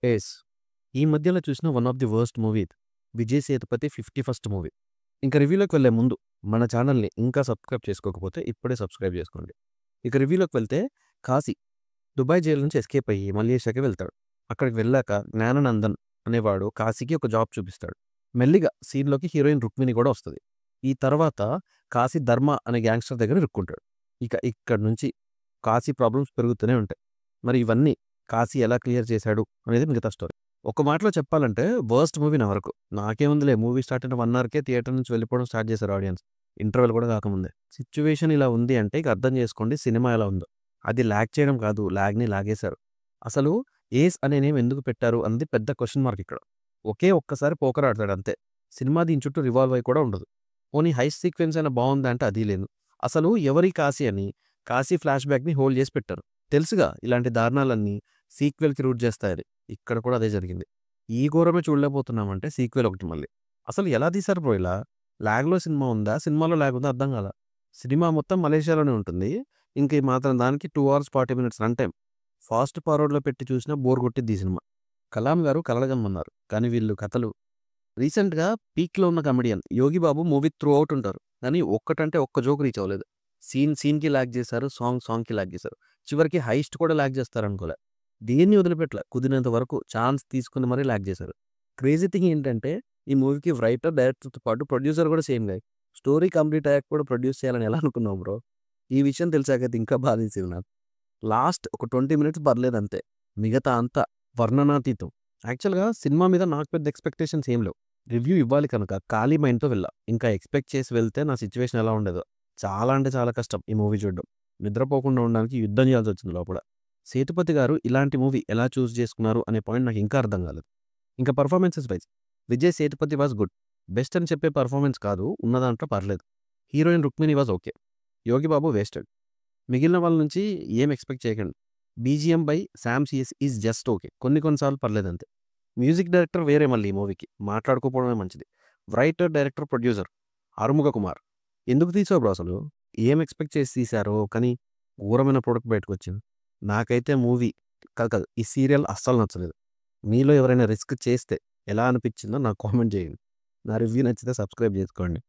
Yes. ఈ మధ్యలో చూసిన one of the worst movie ఇది. 'Vijay Sethupathi' 51st movie. ఇంక రివ్యూలోకి వెళ్ళే ముందు మన ఛానల్‌ని ఇంకా సబ్స్క్రైబ్ చేసుకోకపోతే ఇప్పుడే సబ్స్క్రైబ్ చేసుకోండి. ఇక రివ్యూలోకి వెళ్తే కాశీ దుబాయ్ జైలు నుంచి ఎస్కేప్ అయ్యి మలేషియాకి వెళ్తాడు. అక్కడికి వెళ్ళాక జ్ఞాననందన్ అనేవాడు కాశీకి ఒక జాబ్ చూపిస్తాడు. మెల్లిగా సీన్‌లోకి హీరోయిన్ రుక్మిణి కూడా వస్తది. ఈ తర్వాత కాశీ ధర్మ అనే గ్యాంగ్‌స్టర్ దగ్గర ఇరుక్కుంటాడు. ఇక ఇక్కడి నుంచి కాశీ ప్రాబ్లమ్స్ పెరుగుతూనే ఉంటాయి. మరి ఇవన్నీ కాశీ ఎలా క్లియర్ చేశాడు అనేది మిగతా స్టోరీ. ఒక మాటలో చెప్పాలంటే వర్స్ట్ మూవీ నా వరకు. నాకేముందిలే మూవీ స్టార్ట్ అయిన 1 అవర్‌కే థియేటర్ నుంచి వెళ్ళిపోవడం స్టార్ట్ చేశారు ఆడియన్స్. ఇంటర్వెల్ కూడా కాకముందే. సిట్యుయేషన్ ఇలా ఉంది అంటే ఇక అర్థం చేసుకోండి సినిమా ఎలా ఉందో. అది లాగ్ చేయడం కాదు, లాగ్‌ని లాగేశారు. అసలు 'ఏస్' అనే నేమ్ ఎందుకు పెట్టారు అన్నది పెద్ద క్వెషన్ మార్క్ ఇక్కడ. ఒకే ఒక్కసారి పోకర్ ఆడతాడు అంతే. సినిమా దీని చుట్టూ రివాల్వ్ అయ్యి కూడా ఉండదు. పోనీ హైస్ట్ సీక్వెన్స్ అయినా బావుందా అంటే అది లేదు. అసలు ఎవరి కాశీ అని కాశీ ఫ్లాష్ బ్యాక్‌ని హోల్డ్ చేసి పెట్టారు. తెలుసుగా ఇలాంటి దారుణాలన్నీ సీక్వెల్‌కి రూట్ చేస్తాయని. ఇక్కడ కూడా అదే జరిగింది. ఈ ఘోరమే చూడలేకపోతున్నామంటే సీక్వెల్ ఒకటి మళ్ళీ. అసలు ఎలా తీశారు బ్రో ఇలా? లాగ్‌లో సినిమా ఉందా? సినిమాలో లాగ్ ఉందా? అర్థం కాలా. సినిమా మొత్తం మలేషియాలోనే ఉంటుంది. ఇంక ఈ మాత్రం దానికి 2 hours 40 minutes run time. Fast ఫార్వర్డ్‌లో పెట్టి చూసినా బోర్ కొట్టిద్ది ఈ సినిమా. కలాం గారు కలలుగమ్మన్నారు. కానీ వీళ్ళు కథలు రీసెంట్‌గా పీక్‌లో ఉన్న కమెడియన్ 'యోగి బాబు' మూవీ త్రూ ఔట్ ఉంటారు. కానీ ఒక్కటంటే ఒక్క జోక్ రీచ్ అవ్వలేదు. సీన్‌కి లాగ్ చేశారు. సాంగ్‌కి లాగ్ చేశారు. చివరికి హైస్ట్ కూడా లాగ్ చేస్తారనుకోలే. దేన్ని వదిలిపెట్టలే. కుదిరినంత వరకు ఛాన్స్ తీసుకొని మరీ లాగ్ చేశారు. క్రేజీ థింగ్ ఏంటంటే ఈ మూవీకి రైటర్, డైరెక్టర్‌తో పాటు ప్రొడ్యూసర్ కూడా సేమ్ గాయ్. స్టోరీ కంప్లీట్ అయ్యాక కూడా ప్రొడ్యూస్ చేయాలని ఎలా అనుకున్నావు బ్రో? ఈ విషయం తెలిసాకైతే ఇంకా బాధేసింది నాకు. లాస్ట్ ఒక 20 మినిట్స్ పర్లేదంతే. మిగతా అంతా వర్ణనాతీతం. యాక్చువల్‌గా సినిమా మీద నాకు పెద్ద ఎక్స్‌పెక్టేషన్స్ ఏం లేవు. రివ్యూ ఇవ్వాలి కనుక ఖాళీ మైండ్‌తో వెళ్ళా. ఇంకా ఎక్స్‌పెక్ట్ చేసి వెళ్తే నా సిట్యుయేషన్ ఎలా ఉండేదో. చాలా అంటే చాలా కష్టం ఈ మూవీ చూడడం. నిద్రపోకుండా ఉండడానికి యుద్ధం చేయాల్సొచ్చింది లోపల. సేతుపతి గారు ఇలాంటి మూవీ ఎలా చూజ్ చేసుకున్నారు అనే పాయింట్ నాకు ఇంకా అర్థం కాలేదు. ఇంకా performances wise Vijay Sethupathi was good. Best అని చెప్పే పెర్ఫార్మన్స్ కాదు. ఉన్న దాంట్లో పర్లేదు. Heroine Rukmini was okay. Yogi Babu wasted. మిగిలిన వాళ్ళ నుంచి ఏం ఎక్స్‌పెక్ట్ చేయకండి. BGM by Sam CS is just okay. కొన్ని సార్లు పర్లేదంతే. మ్యూజిక్ డైరెక్టర్ వేరే మళ్ళీ ఈ మూవీకి. మాట్లాడుకోకపోవడమే మంచిది. Writer, director, producer Arumuga Kumar. ఎందుకు తీసావు బ్రో అసలు? ఏం ఎక్స్‌పెక్ట్ చేసి తీశారో కానీ ఘోరమైన ప్రొడక్ట్ బయటకొచ్చింది. నాకైతే మూవీ కాదు ఈ సీరియల్ అస్సలు నచ్చలేదు. మీలో ఎవరైనా రిస్క్ చేస్తే ఎలా అనిపించిందో నాకు కామెంట్ చేయండి. నా రివ్యూ నచ్చితే సబ్స్క్రైబ్ చేసుకోండి.